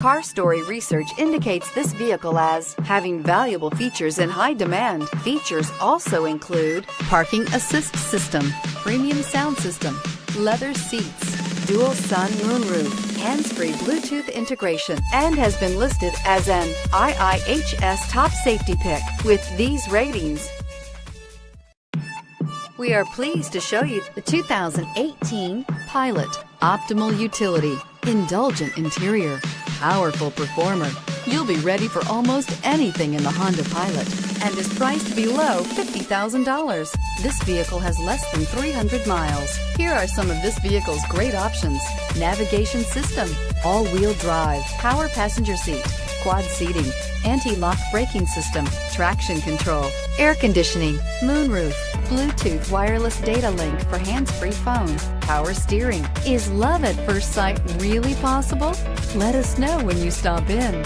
Car Story research indicates this vehicle as having valuable features in high demand. Features also include parking assist system, premium sound system, leather seats, dual sun moonroof, hands-free Bluetooth integration, and has been listed as an IIHS top safety pick. With these ratings, we are pleased to show you the 2018 Pilot. Optimal utility, indulgent interior, powerful performer. You'll be ready for almost anything in the Honda Pilot and is priced below $50,000. This vehicle has less than 300 miles. Here are some of this vehicle's great options: navigation system, all-wheel drive, power passenger seat, quad seating, anti-lock braking system, traction control, air conditioning, moonroof, Bluetooth wireless data link for hands-free phone, power steering. Is love at first sight really possible? Let us know when you stop in.